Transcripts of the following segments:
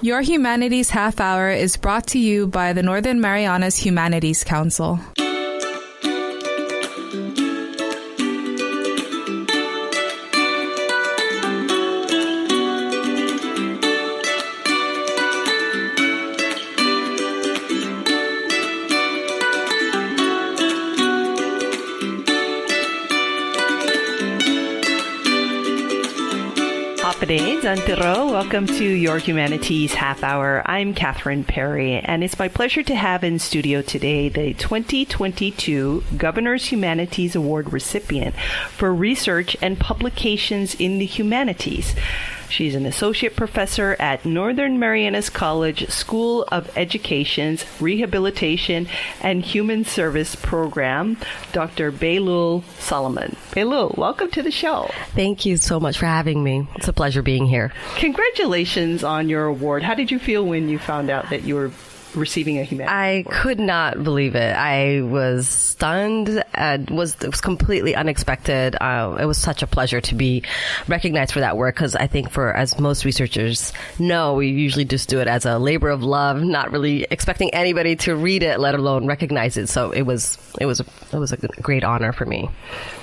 Your Humanities Half Hour is brought to you by the Northern Marianas Humanities Council. Welcome to your Humanities Half Hour. I'm Catherine Perry, and it's my pleasure to have in studio today the 2022 Governor's Humanities Award recipient for research and publications in the humanities. She's an associate professor at Northern Marianas College School of Education's Rehabilitation and Human Service Program, Dr. Beylul Solomon. Beylul, welcome to the show. Thank you so much for having me. It's a pleasure being here. Congratulations on your award. How did you feel when you found out that you were receiving a humanities award? I could not believe it. I was stunned. It was completely unexpected. It was such a pleasure to be recognized for that work, because I think as most researchers know, we usually just do it as a labor of love, not really expecting anybody to read it, let alone recognize it. So it was a great honor for me.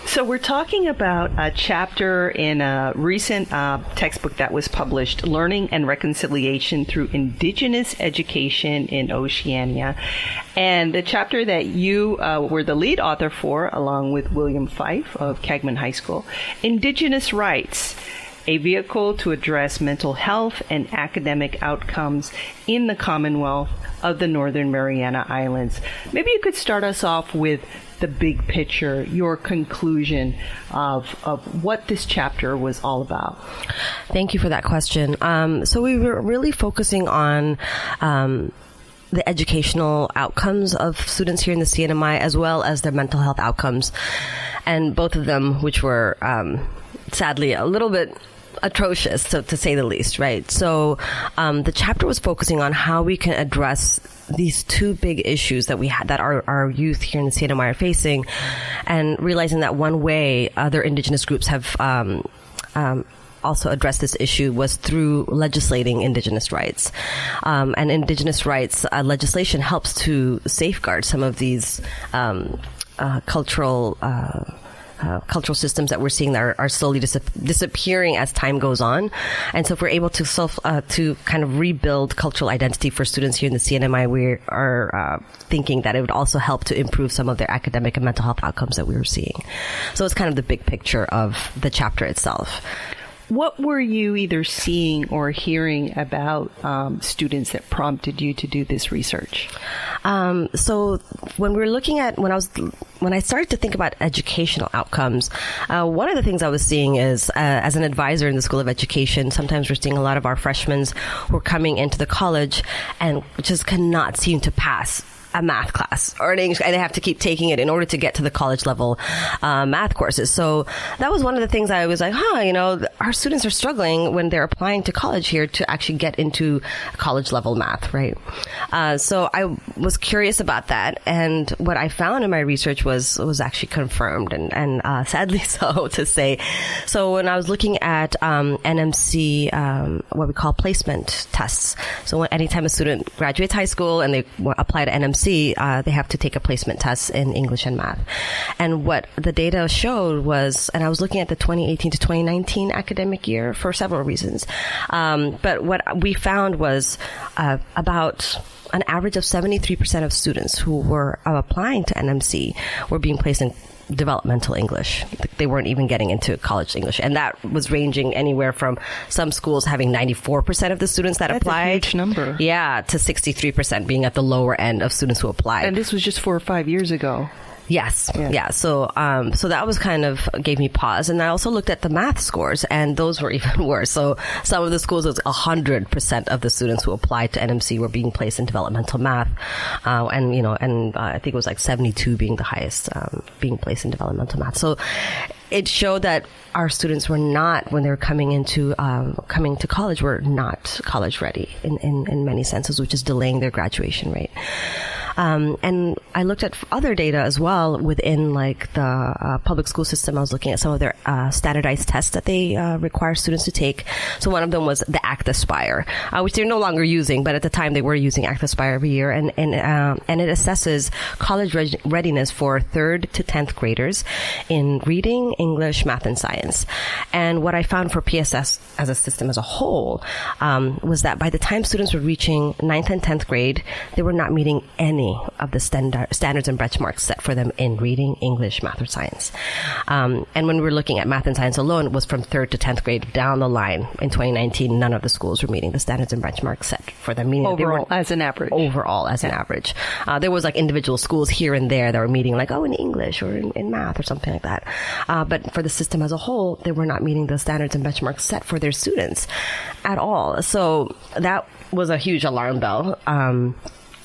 So we're talking about a chapter in a recent textbook that was published, Learning and Reconciliation Through Indigenous Education in Oceania. And the chapter that you were the lead author for, along with William Fife of Cagman High School, Indigenous Rights, a vehicle to address mental health and academic outcomes in the Commonwealth of the Northern Mariana Islands. Maybe you could start us off with the big picture, your conclusion of what this chapter was all about. Thank you for that question. So we were really focusing on the educational outcomes of students here in the CNMI, as well as their mental health outcomes. And both of them, which were sadly a little bit atrocious, to say the least, right? So the chapter was focusing on how we can address these two big issues that we had, that our youth here in the CNMI are facing, and realizing that one way other Indigenous groups have also addressed this issue was through legislating Indigenous rights. And Indigenous rights legislation helps to safeguard some of these cultural systems that we're seeing that are slowly disappearing as time goes on. And so if we're able to to kind of rebuild cultural identity for students here in the CNMI, we are thinking that it would also help to improve some of their academic and mental health outcomes that we were seeing. So it's kind of the big picture of the chapter itself. What were you either seeing or hearing about students that prompted you to do this research? So when we were looking at, when I started to think about educational outcomes, one of the things I was seeing is, as an advisor in the School of Education, sometimes we're seeing a lot of our freshmen who are coming into the college and just cannot seem to pass a math class or an English, and they have to keep taking it in order to get to the college level math courses. So that was one of the things I was like, our students are struggling when they're applying to college here to actually get into college level math, right? So I was curious about that, and what I found in my research was actually confirmed, and sadly so to say. So when I was looking at NMC, what we call placement tests. So anytime a student graduates high school and they apply to NMC, they have to take a placement test in English and math. And what the data showed was, and I was looking at the 2018 to 2019 academic year for several reasons, but what we found was about an average of 73% of students who were applying to NMC were being placed in developmental English. They weren't even getting into college English. And that was ranging anywhere from some schools having 94% of the students that applied. That's a huge number. Yeah, to 63% being at the lower end of students who applied. And this was just 4 or 5 years ago. Yes. Yeah. So that was kind of gave me pause. And I also looked at the math scores, and those were even worse. So some of the schools, it was 100% of the students who applied to NMC were being placed in developmental math. And I think it was like 72 being the highest, being placed in developmental math. So it showed that our students were not, when they were coming to college, were not college ready in many senses, which is delaying their graduation rate. And I looked at other data as well within like the public school system. I was looking at some of their standardized tests that they require students to take. So one of them was the ACT Aspire, which they're no longer using, but at the time they were using ACT Aspire every year. And it assesses college readiness for 3rd to 10th graders in reading, English, math, and science. And what I found for PSS as a system as a whole was that by the time students were reaching 9th and 10th grade, they were not meeting any of the standards and benchmarks set for them in reading, English, math, or science. And when we were looking at math and science alone, it was from 3rd to 10th grade down the line. In 2019, none of the schools were meeting the standards and benchmarks set for them. Overall, as an average. Overall, as an average. There was like individual schools here and there that were meeting like, in English or in math or something like that. But for the system as a whole, they were not meeting the standards and benchmarks set for their students at all. So that was a huge alarm bell.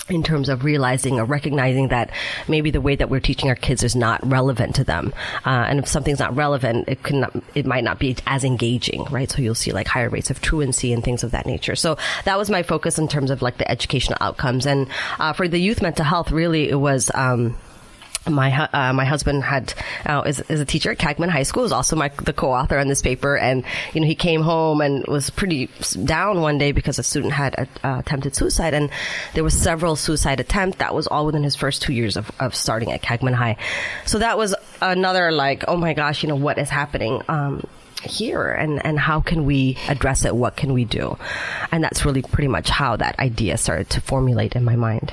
In terms of realizing or recognizing that maybe the way that we're teaching our kids is not relevant to them. And if something's not relevant, it might not be as engaging, right? So you'll see like higher rates of truancy and things of that nature. So that was my focus in terms of like the educational outcomes. And for the youth mental health, really it was, my husband is a teacher at Cagman High School, is also the co-author on this paper, and he came home and was pretty down one day because a student had attempted suicide, and there was several suicide attempts. That was all within his first 2 years of starting at Cagman High. So that was another like, oh my gosh, what is happening here, and how can we address it? What can we do? And that's really pretty much how that idea started to formulate in my mind.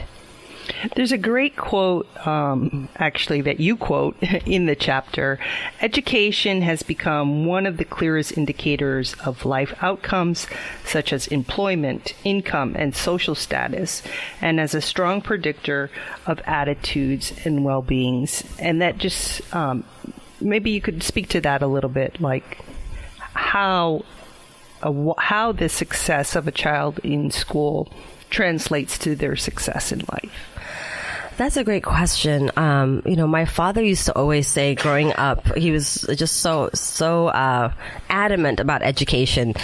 There's a great quote, actually, that you quote in the chapter. Education has become one of the clearest indicators of life outcomes, such as employment, income, and social status, and as a strong predictor of attitudes and well-beings. And that just, maybe you could speak to that a little bit, like how the success of a child in school translates to their success in life. That's a great question. My father used to always say growing up, he was just so adamant about education,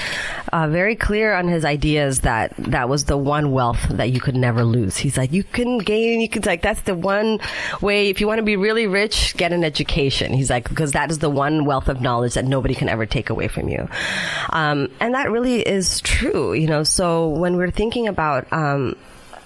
very clear on his ideas that was the one wealth that you could never lose. He's like, that's the one way, if you want to be really rich, get an education. He's like, because that is the one wealth of knowledge that nobody can ever take away from you. And that really is true, so when we're thinking about,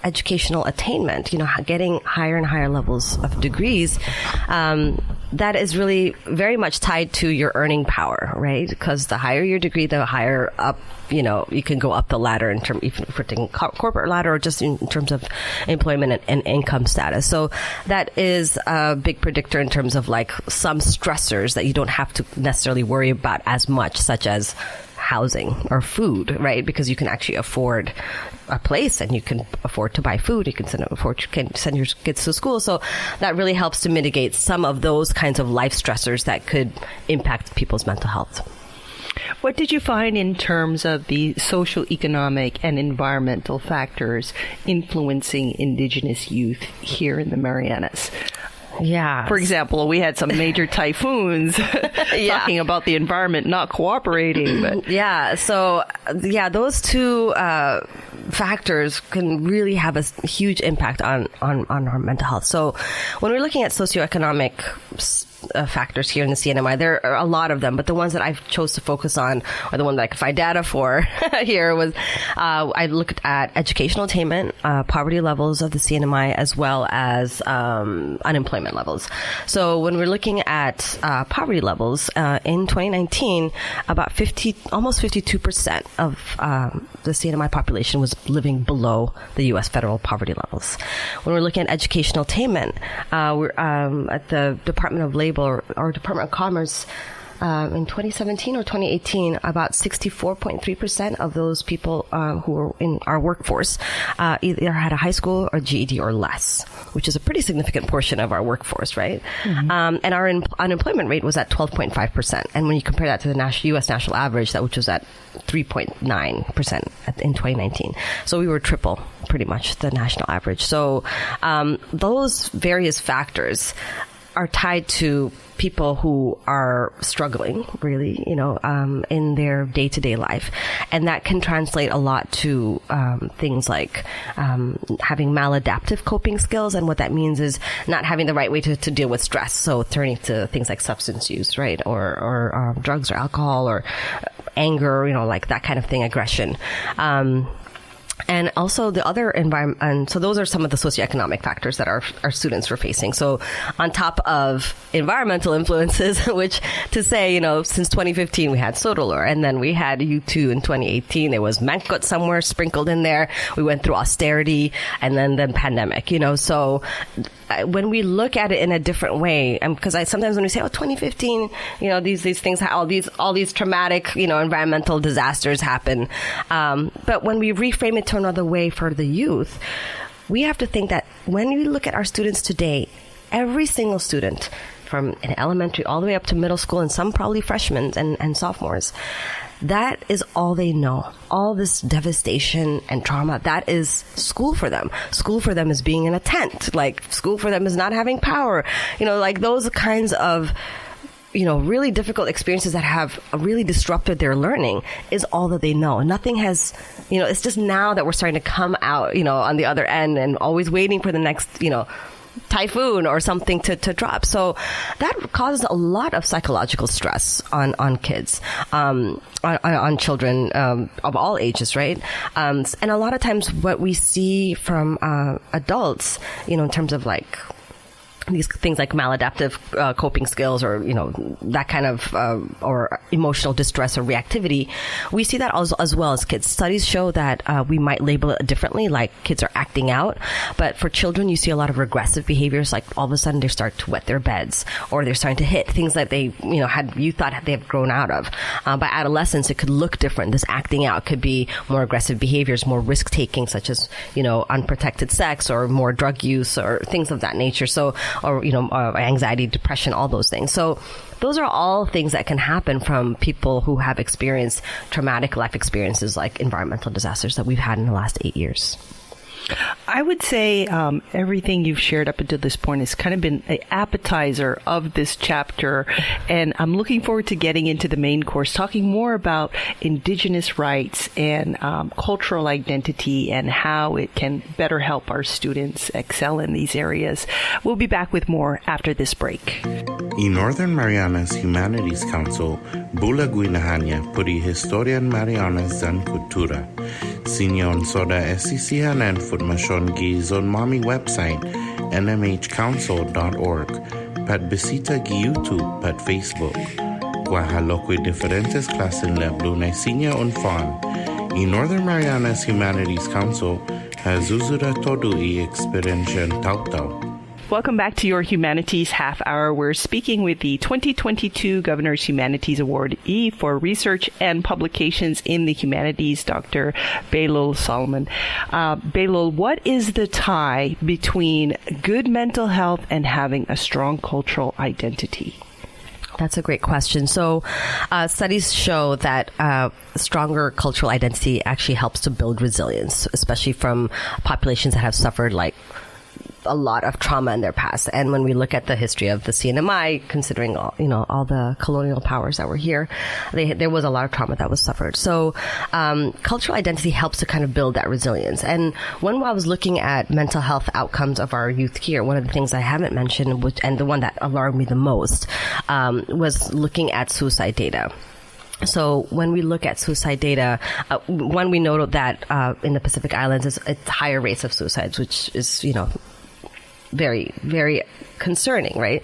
educational attainment, getting higher and higher levels of degrees, that is really very much tied to your earning power, right? Because the higher your degree, the higher up, you can go up the ladder in terms, even if we're taking corporate ladder or just in terms of employment and income status. So that is a big predictor in terms of like some stressors that you don't have to necessarily worry about as much, such as housing or food, right? Because you can actually afford a place and you can afford to buy food. You can send your kids to school. So that really helps to mitigate some of those kinds of life stressors that could impact people's mental health. What did you find in terms of the social, economic, and environmental factors influencing Indigenous youth here in the Marianas? Yeah. For example, we had some major typhoons talking about the environment not cooperating. But yeah. So, those two factors can really have a huge impact on our mental health. So when we're looking at socioeconomic factors here in the CNMI, there are a lot of them, but the ones that I've chose to focus on, or the one that I could find data for here, was I looked at educational attainment, poverty levels of the CNMI, as well as unemployment levels. So when we're looking at poverty levels, in 2019, about almost 52% of the CNMI population was living below the U.S. federal poverty levels. When we're looking at educational attainment, we're at the Department of Labor or Department of Commerce, in 2017 or 2018, about 64.3% of those people who were in our workforce either had a high school or GED or less, which is a pretty significant portion of our workforce, right? Mm-hmm. And our unemployment rate was at 12.5%. And when you compare that to the U.S. national average, which was at 3.9% in 2019. So we were triple, pretty much, the national average. So those various factors are tied to people who are struggling, really, in their day-to-day life. And that can translate a lot to things like having maladaptive coping skills. And what that means is not having the right way to deal with stress. So turning to things like substance use, right? Or drugs or alcohol or anger, like that kind of thing, aggression. And also the other environment, and so those are some of the socioeconomic factors that our students were facing. So on top of environmental influences, which to say, since 2015 we had Sodalor, and then we had U2 in 2018. There was Mangkut somewhere sprinkled in there. We went through austerity and then the pandemic, So when we look at it in a different way, because sometimes when we say, 2015, these things, all these traumatic, environmental disasters happen. But when we reframe it to another way for the youth, we have to think that when we look at our students today, every single student from an elementary all the way up to middle school and some probably freshmen and sophomores, that is all they know. All this devastation and trauma, that is school for them. School for them is being in a tent. Like, school for them is not having power. Like those kinds of, really difficult experiences that have really disrupted their learning is all that they know. Nothing has, it's just now that we're starting to come out, on the other end and always waiting for the next, typhoon or something to drop. So that causes a lot of psychological stress on kids, on children of all ages, right? And a lot of times what we see from adults, in terms of like these things like maladaptive coping skills or, that kind of, or emotional distress or reactivity, we see that as well as kids. Studies show that we might label it differently, like kids are acting out. But for children, you see a lot of regressive behaviors, like all of a sudden they start to wet their beds or they're starting to hit things that they, you thought they have grown out of. By adolescence, it could look different. This acting out could be more aggressive behaviors, more risk taking, such as, unprotected sex or more drug use or things of that nature. So, or, anxiety, depression, all those things. So those are all things that can happen from people who have experienced traumatic life experiences like environmental disasters that we've had in the last 8 years. I would say everything you've shared up until this point has kind of been an appetizer of this chapter, and I'm looking forward to getting into the main course, talking more about Indigenous rights and cultural identity and how it can better help our students excel in these areas. We'll be back with more after this break. I Northern Marianas Humanities Council, Bula Guinahanya puri historian Marianas dan kultura. Sinyon soda esisihanan formasyon gi zon mami website nmhcouncil.org, pat bisita gi YouTube, pat Facebook. Guahaloque diferentes clases la bluna sinya un fan. I Northern Marianas Humanities Council hazuzura todo I experiencia tautau. Welcome back to your Humanities Half Hour. We're speaking with the 2022 Governor's Humanities Awardee for Research and Publications in the Humanities, Dr. Beylul Solomon. Beylul, what is the tie between good mental health and having a strong cultural identity? That's a great question. So studies show that stronger cultural identity actually helps to build resilience, especially from populations that have suffered like a lot of trauma in their past. And when we look at the history of the CNMI, considering all the colonial powers that were here, there was a lot of trauma that was suffered. So cultural identity helps to kind of build that resilience. And when I was looking at mental health outcomes of our youth here, one of the things I haven't mentioned, and the one that alarmed me the most, was looking at suicide data. So when we look at suicide data, one, we know that in the Pacific Islands, it's higher rates of suicides, which is, very, very concerning, right?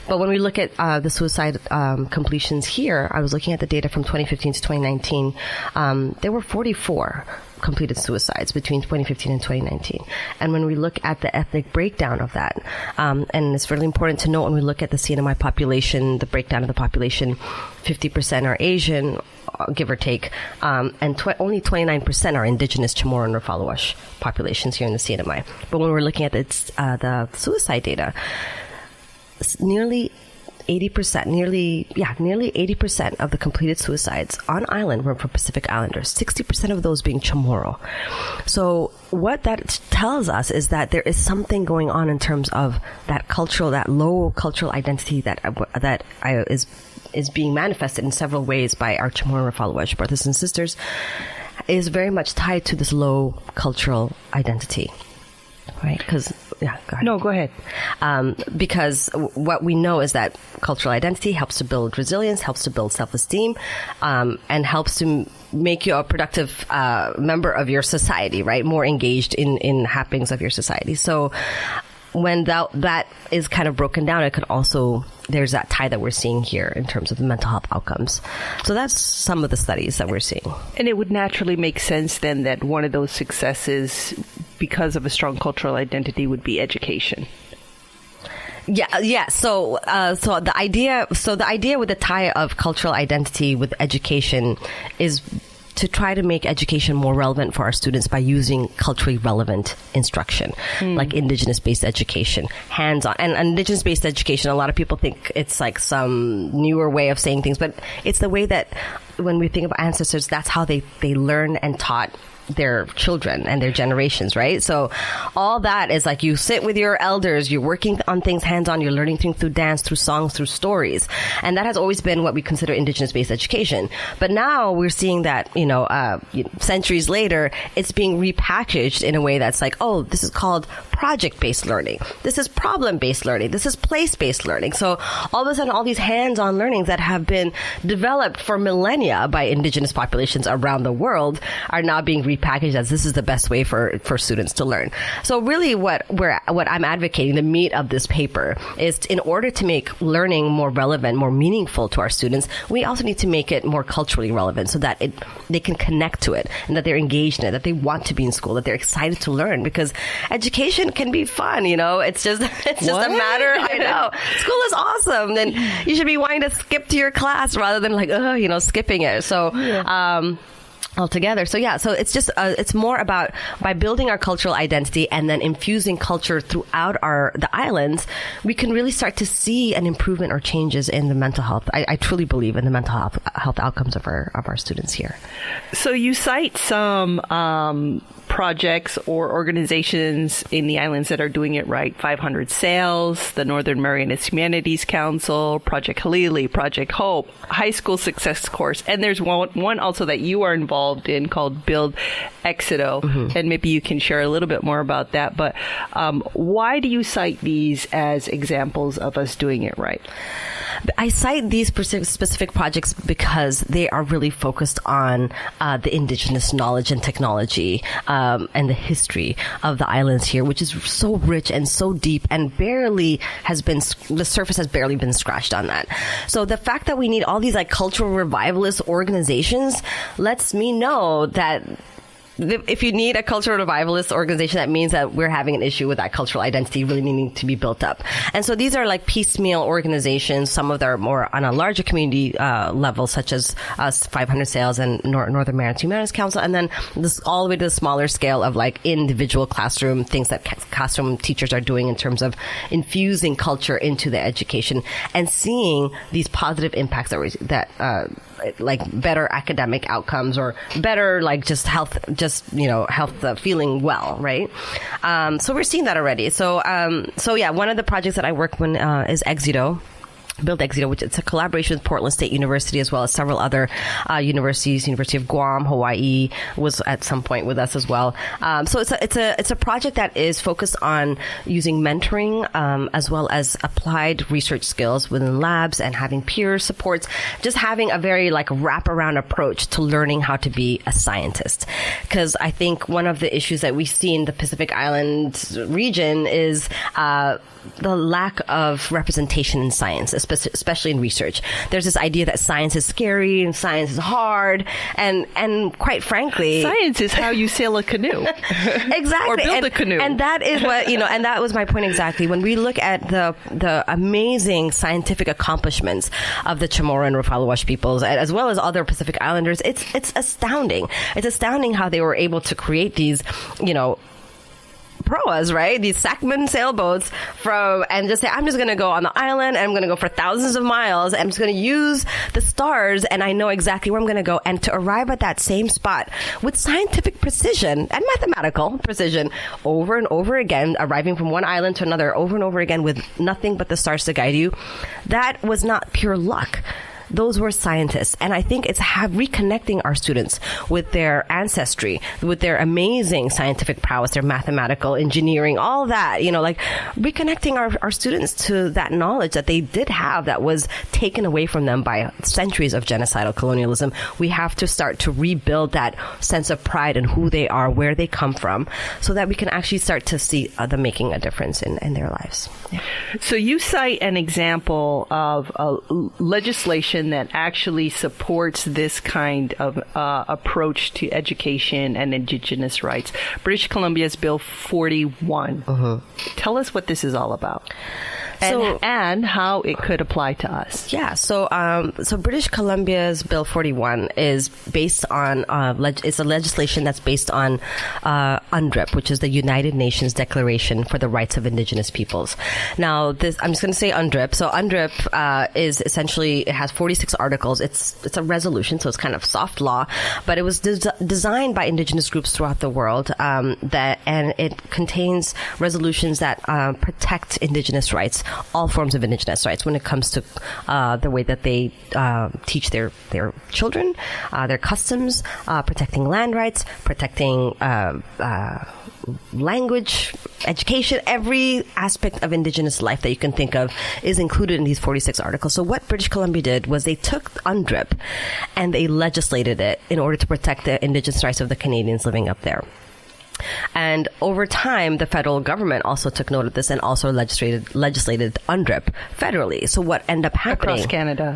But when we look at the suicide completions here, I was looking at the data from 2015 to 2019. There were 44 completed suicides between 2015 and 2019. And when we look at the ethnic breakdown of that, and it's really important to note when we look at the CNMI population, the breakdown of the population, 50% are Asian, give or take, and only 29% are Indigenous Chamorro and Rafalawash populations here in the CNMI. But when we're looking at the suicide data, nearly 80%, nearly 80% of the completed suicides on island were from Pacific Islanders, 60% of those being Chamorro. So what that tells us is that there is something going on in terms of that low cultural identity that is being manifested in several ways by our Chamorro and Rafalawesh brothers and sisters, is very much tied to this low cultural identity. Right? Because, go ahead. No, go ahead. Because what we know is that cultural identity helps to build resilience, helps to build self-esteem, and helps to make you a productive member of your society, right? More engaged in happenings of your society. So when that is kind of broken down, it could also, there's that tie that we're seeing here in terms of the mental health outcomes. So that's some of the studies that we're seeing. And it would naturally make sense then that one of those successes, because of a strong cultural identity, would be education. Yeah. So the idea with the tie of cultural identity with education is to try to make education more relevant for our students by using culturally relevant instruction, like Indigenous-based education, hands-on. And Indigenous-based education, a lot of people think it's like some newer way of saying things, but it's the way that when we think about ancestors, that's how they learn and taught their children and their generations, right? So all that is like you sit with your elders, you're working on things hands-on, you're learning things through dance, through songs, through stories. And that has always been what we consider Indigenous-based education. But now we're seeing that, centuries later, it's being repackaged in a way that's like, oh, this is called project-based learning. This is problem-based learning. This is place-based learning. So all of a sudden, all these hands-on learnings that have been developed for millennia by Indigenous populations around the world are now being repackaged as this is the best way for students to learn. So really what I'm advocating, the meat of this paper, is in order to make learning more relevant, more meaningful to our students, we also need to make it more culturally relevant so that they can connect to it and that they're engaged in it, that they want to be in school, that they're excited to learn, because education can be fun, it's just a matter. I know. School is awesome. Then you should be wanting to skip to your class rather than skipping it. So, altogether. So it's just, it's more about by building our cultural identity and then infusing culture throughout the islands, we can really start to see an improvement or changes in the mental health. I truly believe in the mental health outcomes of our students here. So you cite some, projects or organizations in the islands that are doing it right. 500 Sales, the Northern Marianas Humanities Council, Project Halili, Project Hope, High School Success Course, and there's one also that you are involved in called Build Éxito, and maybe you can share a little bit more about that. But why do you cite these as examples of us doing it right? I cite these specific projects because they are really focused on the Indigenous knowledge and technology and the history of the islands here, which is so rich and so deep and the surface has barely been scratched on that. So the fact that we need all these cultural revivalist organizations lets me know that if you need a cultural revivalist organization, that means that we're having an issue with that cultural identity really needing to be built up. And so these are piecemeal organizations. Some of them are more on a larger community level, such as 500 Sales and Northern Marianas Humanities Council, and then this all the way to the smaller scale of individual classroom things that classroom teachers are doing in terms of infusing culture into the education and seeing these positive impacts that better academic outcomes or better just health, health, feeling well, right? So we're seeing that already. So one of the projects that I work on is Éxito. Build Éxito, which it's a collaboration with Portland State University as well as several other universities. University of Guam, Hawaii was at some point with us as well. So it's a project that is focused on using mentoring as well as applied research skills within labs and having peer supports, just having a very wraparound approach to learning how to be a scientist. Because I think one of the issues that we see in the Pacific Islands region is the lack of representation in science, especially in research. There's this idea that science is scary and science is hard, and quite frankly, science is how you sail a canoe. Exactly. Or build a canoe. And that is what, and that was my point exactly. When we look at the amazing scientific accomplishments of the Chamorro and Rafalawesh peoples, as well as other Pacific Islanders, it's astounding. It's astounding how they were able to create these, proas, right? These Sackman sailboats and just say, I'm just going to go on the island and I'm going to go for thousands of miles. I'm just going to use the stars and I know exactly where I'm going to go. And to arrive at that same spot with scientific precision and mathematical precision over and over again, arriving from one island to another over and over again with nothing but the stars to guide you, that was not pure luck. Those were scientists. And I think it's reconnecting our students with their ancestry, with their amazing scientific prowess, their mathematical engineering, all that, like reconnecting our students to that knowledge that they did have that was taken away from them by centuries of genocidal colonialism. We have to start to rebuild that sense of pride in who they are, where they come from, so that we can actually start to see them making a difference in their lives. Yeah. So you cite an example of legislation that actually supports this kind of approach to education and Indigenous rights. British Columbia's Bill 41. Tell us what this is all about. And how it could apply to us. Yeah, so British Columbia's Bill 41 is based on it's a legislation that's based on UNDRIP, which is the United Nations Declaration for the Rights of Indigenous Peoples. Now, I'm just going to say UNDRIP. So UNDRIP is essentially, it has 46 articles. It's a resolution, so it's kind of soft law, but it was designed by Indigenous groups throughout the world. And it contains resolutions that protect Indigenous rights, all forms of Indigenous rights, when it comes to the way that they teach their children, their customs, protecting land rights, protecting language, education, every aspect of Indigenous life that you can think of is included in these 46 articles. So what British Columbia did was they took UNDRIP and they legislated it in order to protect the Indigenous rights of the Canadians living up there. And over time, the federal government also took note of this and also legislated UNDRIP federally. So what ended up happening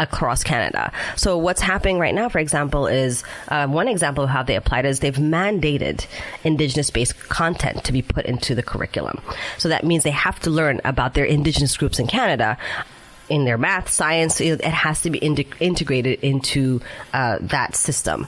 across Canada. So what's happening right now, for example, is one example of how they applied is they've mandated Indigenous-based content to be put into the curriculum. So that means they have to learn about their Indigenous groups in Canada. In their math, science, it has to be integrated into that system.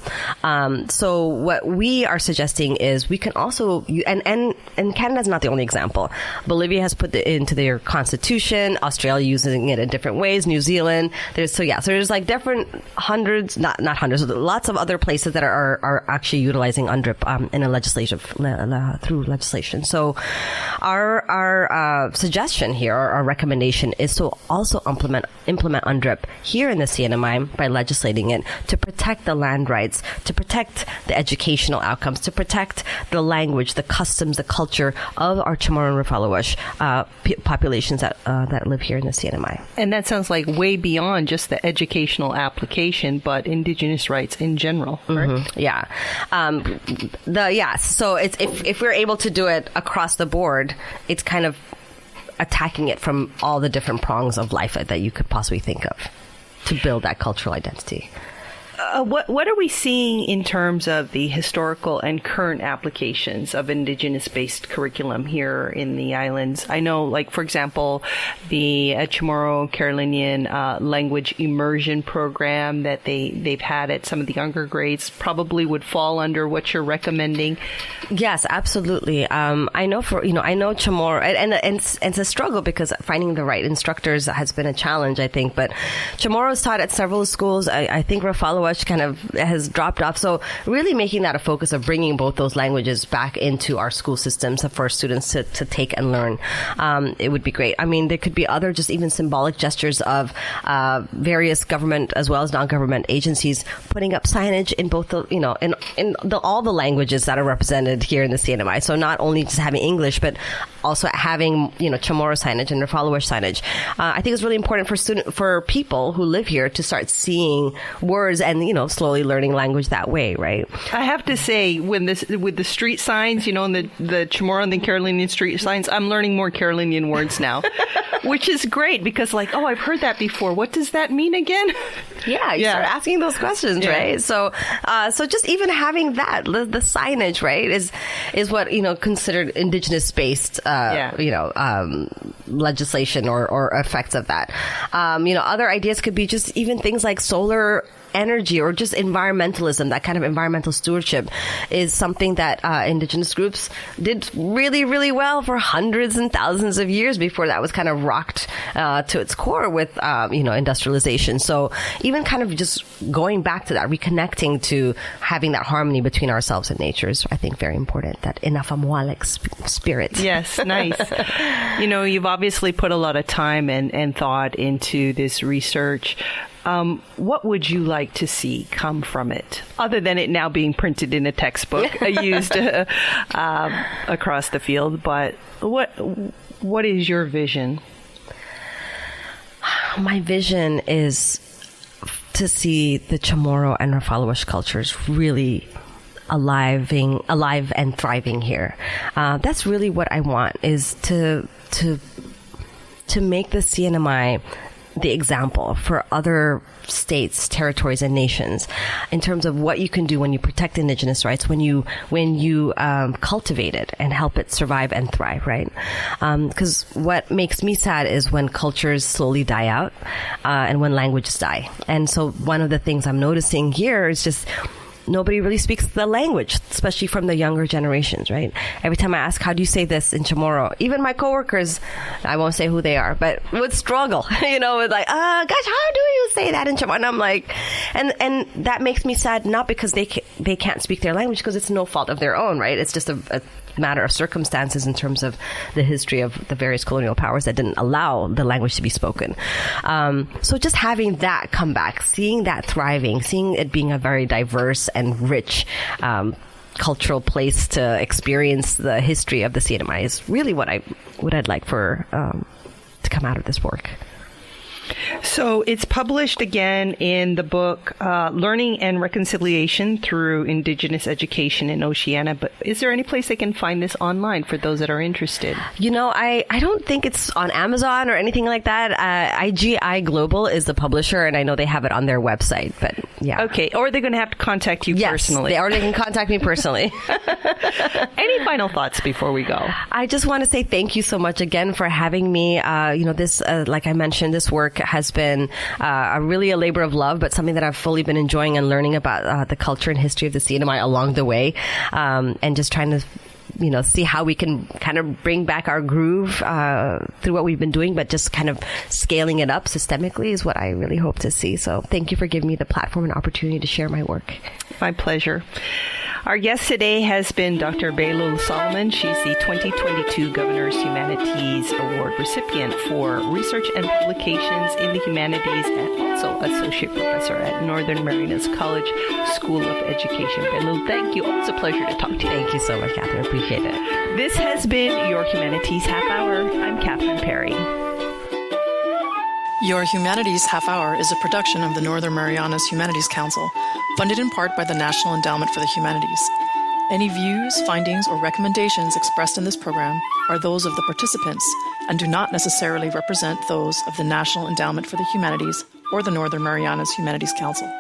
So what we are suggesting is we can also, and Canada's not the only example. Bolivia has put it into their constitution. Australia using it in different ways. New Zealand. So there's like different hundreds, not hundreds, lots of other places that are actually utilizing UNDRIP in a through legislation. So our suggestion here, our recommendation is to also implement UNDRIP here in the CNMI by legislating it to protect the land rights, to protect the educational outcomes, to protect the language, the customs, the culture of our Chamorro and Rafalawash populations that live here in the CNMI. And that sounds like way beyond just the educational application, but Indigenous rights in general, right? Mm-hmm. Yeah. So it's if we're able to do it across the board, it's kind of attacking it from all the different prongs of life that you could possibly think of to build that cultural identity. What are we seeing in terms of the historical and current applications of Indigenous-based curriculum here in the islands? I know, like, for example, the Chamorro Carolinian language immersion program that they've had at some of the younger grades probably would fall under what you're recommending. Yes, absolutely. I know Chamorro, and it's a struggle because finding the right instructors has been a challenge, I think. But Chamorro is taught at several schools. I think Rafalawash kind of has dropped off. So really making that a focus of bringing both those languages back into our school systems for students to take and learn. It would be great. I mean, there could be other just even symbolic gestures of various government as well as non-government agencies putting up signage in both all the languages that are represented here in the CNMI. So not only just having English, but also having, Chamorro signage and Rafalawash signage. I think it's really important for people who live here to start seeing words and, slowly learning language that way, right? I have to say, with the street signs, and the Chamorro and the Carolinian street signs, I'm learning more Carolinian words now, which is great because I've heard that before. What does that mean again? Yeah, you start asking those questions, right? So just even having that, the signage, right, is what, considered Indigenous-based, legislation or effects of that. Other ideas could be just even things like solar energy or just environmentalism, that kind of environmental stewardship is something that indigenous groups did really, really well for hundreds and thousands of years before that was kind of rocked to its core with, industrialization. So even kind of just going back to that, reconnecting to having that harmony between ourselves and nature is, I think, very important, that inafamualek spirit. Yes, nice. You've obviously put a lot of time and thought into this research. What would you like to see come from it, other than it now being printed in a textbook used across the field? But what is your vision? My vision is to see the Chamorro and Rafalawish cultures really alive and thriving here. That's really what I want, is to make the CNMI the example for other states, territories, and nations in terms of what you can do when you protect indigenous rights, when you cultivate it and help it survive and thrive, right? Because what makes me sad is when cultures slowly die out and when languages die. And so one of the things I'm noticing here is just nobody really speaks the language, especially from the younger generations, right? Every time I ask, how do you say this in Chamorro? Even my coworkers, I won't say who they are, but would struggle, with like, gosh, how do you say that in Chamorro? And I'm like, and that makes me sad, not because they can't speak their language, because it's no fault of their own, right? It's just a matter of circumstances in terms of the history of the various colonial powers that didn't allow the language to be spoken. So just having that come back, seeing that thriving, seeing it being a very diverse and rich cultural place to experience the history of the CNMI is really what I'd like for to come out of this work. So it's published again in the book Learning and Reconciliation Through Indigenous Education in Oceania. But is there any place they can find this online for those that are interested? I don't think it's on Amazon or anything like that. IGI Global is the publisher, and I know they have it on their website. But yeah. Okay. Or they're going to have to contact you personally. Or they can contact me personally. Any final thoughts before we go? I just want to say thank you so much again for having me. This, like I mentioned, this work has been really a labor of love, but something that I've fully been enjoying and learning about the culture and history of the CNMI along the way, and just trying to see how we can kind of bring back our groove through what we've been doing, but just kind of scaling it up systemically is what I really hope to see. So thank you for giving me the platform and opportunity to share my work. My pleasure. Our guest today has been Dr. Beylul Solomon. She's the 2022 Governor's Humanities Award recipient for research and publications in the humanities, and also associate professor at Northern Marianas College School of Education. Beylul, thank you. Always a pleasure to talk to you. Thank you so much, Catherine. Appreciate it. This has been your Humanities Half Hour. I'm Catherine Perry. Your Humanities Half Hour is a production of the Northern Marianas Humanities Council, funded in part by the National Endowment for the Humanities. Any views, findings, or recommendations expressed in this program are those of the participants and do not necessarily represent those of the National Endowment for the Humanities or the Northern Marianas Humanities Council.